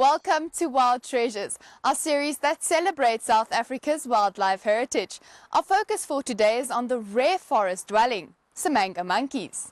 Welcome to Wild Treasures, our series that celebrates South Africa's wildlife heritage. Our focus for today is on the rare forest dwelling, Samango monkeys.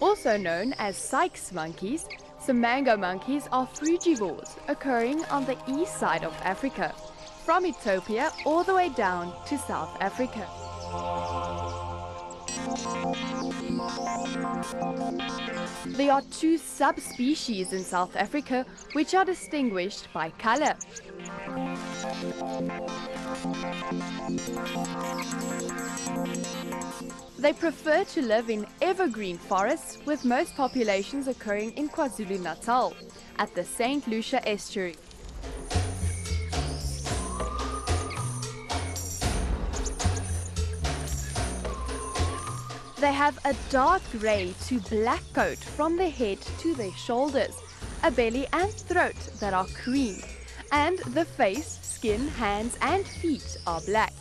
Also known as Samango monkeys, Samango monkeys are frugivores occurring on the east side of Africa, from Ethiopia all the way down to South Africa. There are two subspecies in South Africa which are distinguished by color. They prefer to live in evergreen forests, with most populations occurring in KwaZulu-Natal, at the St. Lucia estuary. They have a dark grey to black coat from their head to their shoulders, a belly and throat that are cream, and the face, skin, hands and feet are black.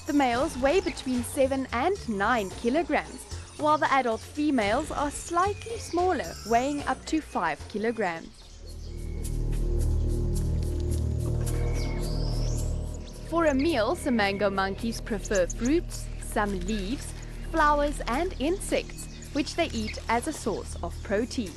The males weigh between 7 and 9 kilograms, while the adult females are slightly smaller, weighing up to 5 kilograms. For a meal, Samango monkeys prefer fruits, some leaves, flowers and insects, which they eat as a source of protein.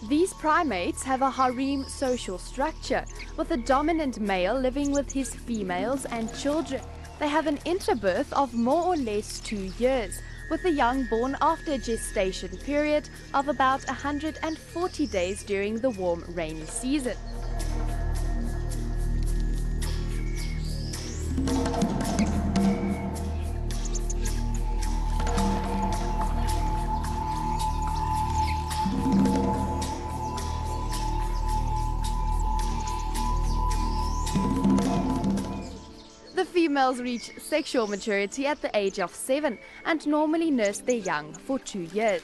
These primates have a harem social structure, with a dominant male living with his females and children. They have an interbirth of more or less 2 years, with the young born after a gestation period of about 140 days during the warm rainy season. The females reach sexual maturity at the age of 7 and normally nurse their young for 2 years.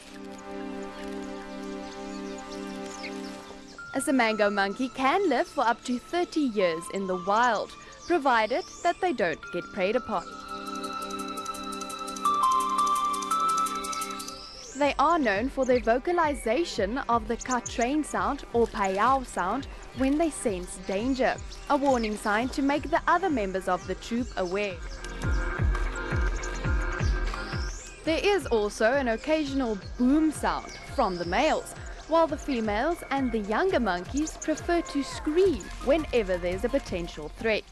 A Samango monkey can live for up to 30 years in the wild, provided that they don't get preyed upon. They are known for their vocalization of the ka-train sound or payao sound when they sense danger, a warning sign to make the other members of the troop aware. There is also an occasional boom sound from the males, while the females and the younger monkeys prefer to scream whenever there's a potential threat.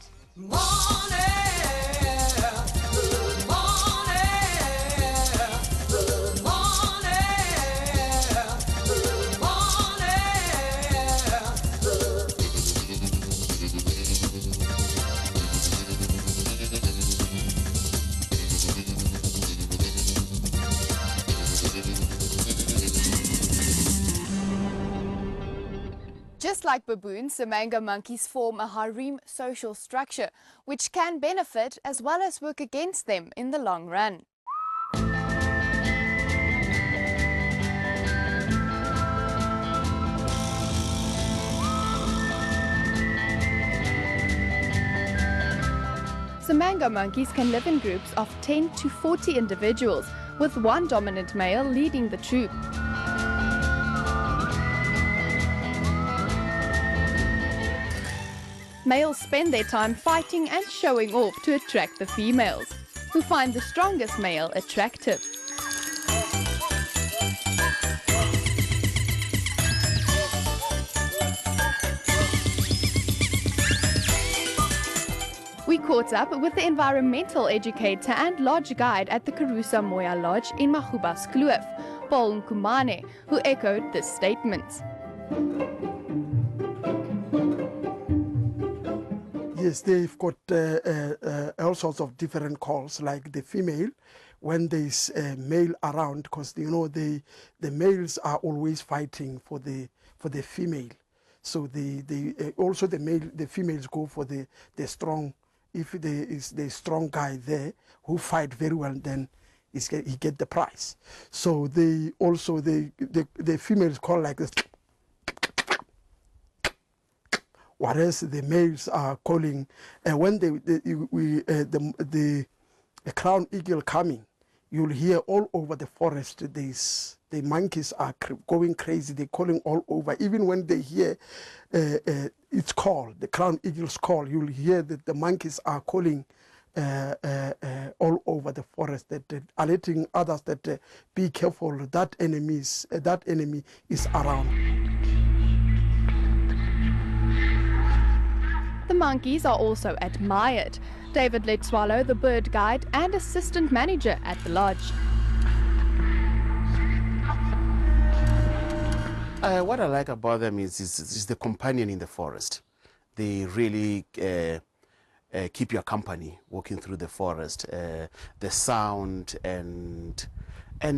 Just like baboons, Samango monkeys form a harem social structure, which can benefit as well as work against them in the long run. Samango monkeys can live in groups of 10 to 40 individuals, with one dominant male leading the troop. Males spend their time fighting and showing off to attract the females, who find the strongest male attractive. caught up with the environmental educator and lodge guide at the Karusa Moya Lodge in Magubas Kloof, Paul Nkumane, who echoed this statement. Yes, they've got all sorts of different calls, like the female, when there's a male around, because you know the males are always fighting for the female. So also the females go for the strong. If there is the strong guy there who fight very well, then he get the prize. So they also the females call like this. Whereas the males are calling, when the crown eagle coming, you'll hear all over the forest. The monkeys are going crazy. They're calling all over. Even when they hear its call, the crown eagle's call, you'll hear that the monkeys are calling all over the forest, that alerting others that be careful. That enemy is around. The monkeys are also admired. David Letswalo, the bird guide and assistant manager at the lodge. What I like about them is the companion in the forest. They really keep your company walking through the forest. The sound and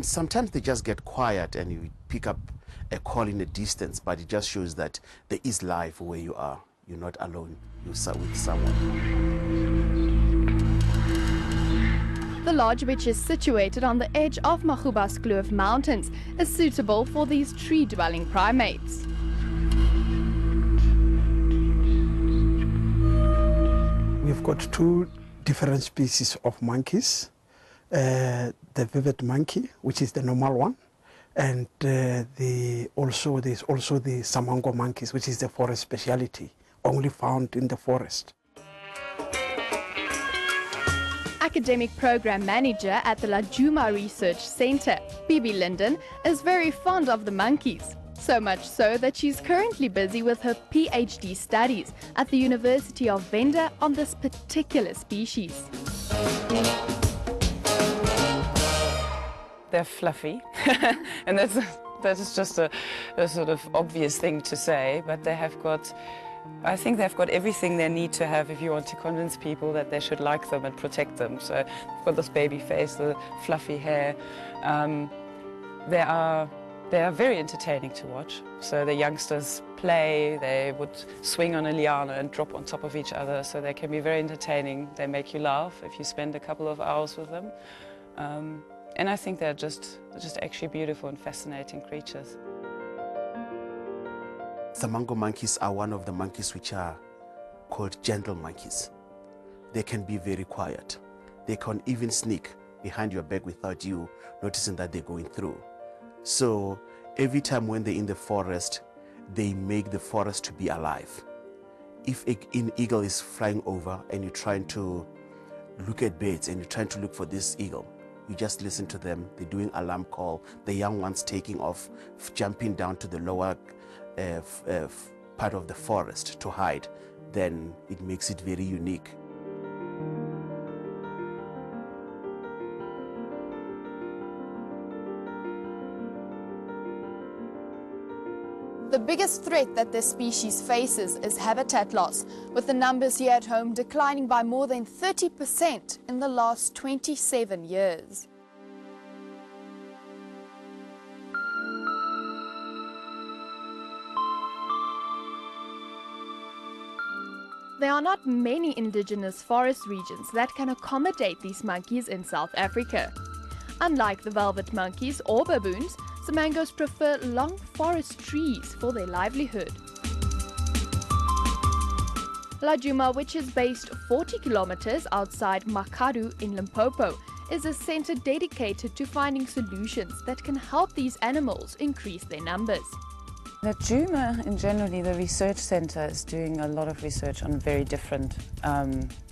sometimes they just get quiet and you pick up a call in the distance, but it just shows that there is life where you are. You're not alone. You're with someone. The lodge, which is situated on the edge of Magubas Kloof Mountains, is suitable for these tree-dwelling primates. We've got two different species of monkeys. The vivid monkey, which is the normal one, and there's also the Samango monkeys, which is the forest speciality, only found in the forest. Academic Program Manager at the Samango Research Center, Bibi Linden, is very fond of the monkeys. So much so that she's currently busy with her PhD studies at the University of Venda on this particular species. They're fluffy, and that is just a sort of obvious thing to say, but I think they've got everything they need to have if you want to convince people that they should like them and protect them. So they've got this baby face, the fluffy hair. They are very entertaining to watch. So the youngsters play, they would swing on a liana and drop on top of each other, so they can be very entertaining. They make you laugh if you spend a couple of hours with them. And I think they're just actually beautiful and fascinating creatures. Samango monkeys are one of the monkeys which are called gentle monkeys. They can be very quiet. They can even sneak behind your back without you noticing that they're going through. So every time when they're in the forest, they make the forest to be alive. If an eagle is flying over and you're trying to look at birds and you're trying to look for this eagle, you just listen to them. They're doing alarm call. The young ones taking off, jumping down to the lower part of the forest to hide. Then it makes it very unique. The biggest threat that this species faces is habitat loss, with the numbers here at home declining by more than 30% in the last 27 years. There are not many indigenous forest regions that can accommodate these monkeys in South Africa. Unlike the velvet monkeys or baboons, Samangos prefer long forest trees for their livelihood. Lajuma, which is based 40 kilometers outside Makadu in Limpopo, is a center dedicated to finding solutions that can help these animals increase their numbers. At Juma, in generally, the research centre is doing a lot of research on very different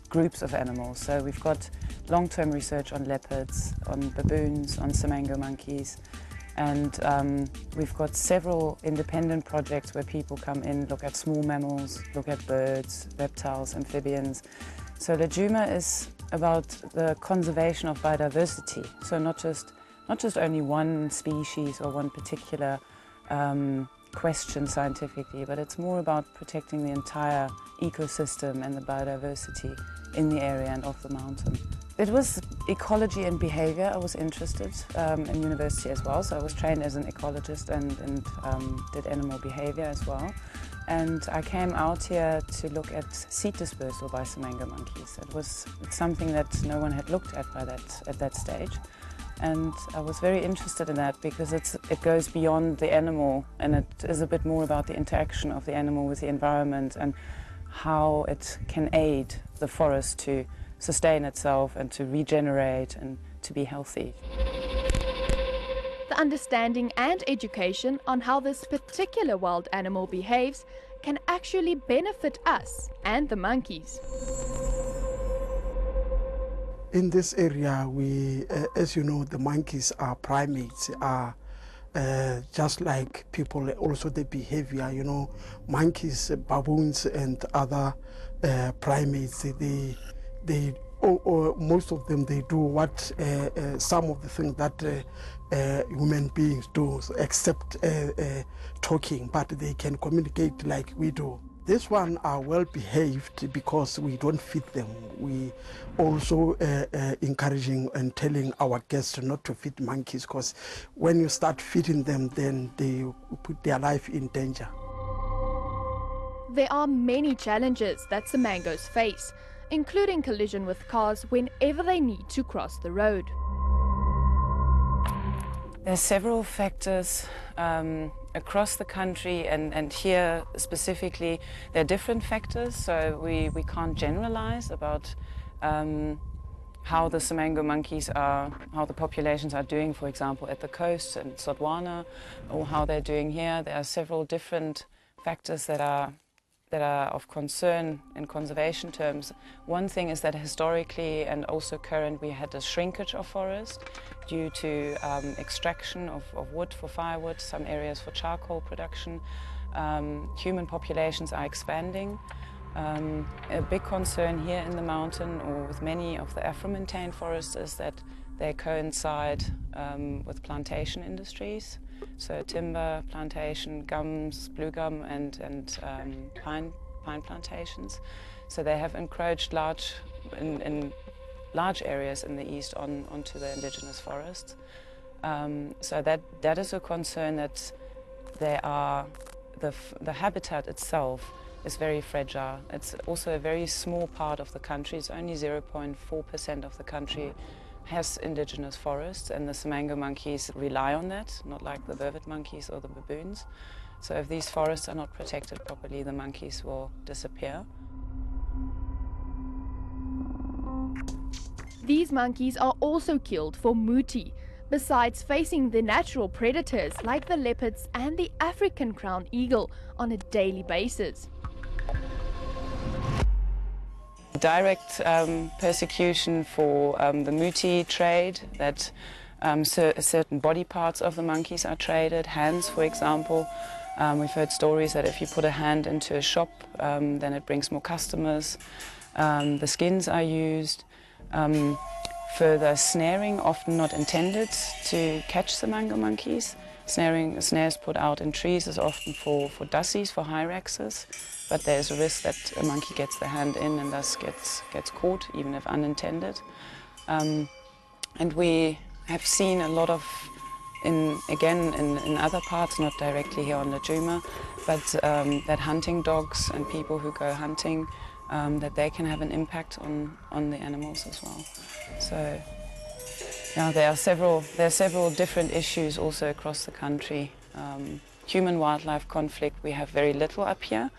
groups of animals. So we've got long-term research on leopards, on baboons, on Samango monkeys, and we've got several independent projects where people come in, look at small mammals, look at birds, reptiles, amphibians, So Lejuma is about the conservation of biodiversity. So not just only one species or one particular question scientifically, but it's more about protecting the entire ecosystem and the biodiversity in the area and of the mountain. It was ecology and behavior. I was interested in university as well, so I was trained as an ecologist and did animal behavior as well. And I came out here to look at seed dispersal by Samango monkeys. It's something that no one had looked at at that stage. And I was very interested in that because it goes beyond the animal, and it is a bit more about the interaction of the animal with the environment and how it can aid the forest to sustain itself and to regenerate and to be healthy. The understanding and education on how this particular wild animal behaves can actually benefit us and the monkeys. In this area, as you know, the monkeys are primates, are just like people, also the behavior, you know, monkeys, baboons and other primates, most of them, they do what some of the things that human beings do, except talking, but they can communicate like we do. This one are well behaved because we don't feed them. We also encouraging and telling our guests not to feed monkeys, because when you start feeding them, then they put their life in danger. There are many challenges that Samangos face, including collision with cars whenever they need to cross the road. There are several factors across the country, and here specifically there are different factors, so we can't generalize about how the Samango monkeys how the populations are doing, for example, at the coast in Sodwana, or how they're doing here. There are several different factors that are of concern in conservation terms. One thing is that historically and also current, we had a shrinkage of forest due to extraction of wood for firewood, some areas for charcoal production. Human populations are expanding. A big concern here in the mountain, or with many of the Afro-montane forests, is that they coincide with plantation industries. So timber plantation, gums, blue gum and pine plantations. So they have encroached in large areas in the east onto the indigenous forests. So that is a concern, that the habitat itself is very fragile. It's also a very small part of the country. It's only 0.4% of the country has indigenous forests, and the Samango monkeys rely on that, not like the vervet monkeys or the baboons. So if these forests are not protected properly, the monkeys will disappear. These monkeys are also killed for muti, besides facing the natural predators like the leopards and the African crowned eagle on a daily basis. Direct persecution for the muti trade, that certain body parts of the monkeys are traded, hands for example. We've heard stories that if you put a hand into a shop, then it brings more customers. The skins are used. Further snaring, often not intended to catch Samango monkeys. Snares put out in trees is often for dassies, for hyraxes, but there's a risk that a monkey gets the hand in and thus gets caught, even if unintended. And we have seen a lot of, in other parts, not directly here on Lejuma, but that hunting dogs and people who go hunting, that they can have an impact on the animals as well. So yeah, there are several different issues also across the country. Human-wildlife conflict, we have very little up here,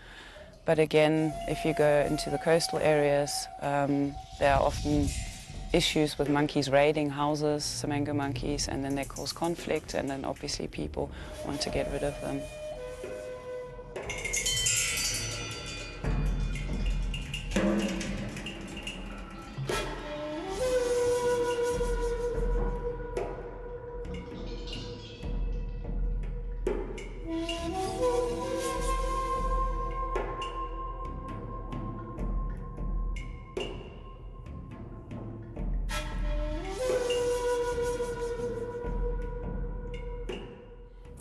but again, if you go into the coastal areas, there are often issues with monkeys raiding houses, Samango monkeys, and then they cause conflict, and then obviously people want to get rid of them.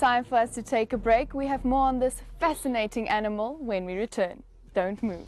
Time for us to take a break. We have more on this fascinating animal when we return. Don't move.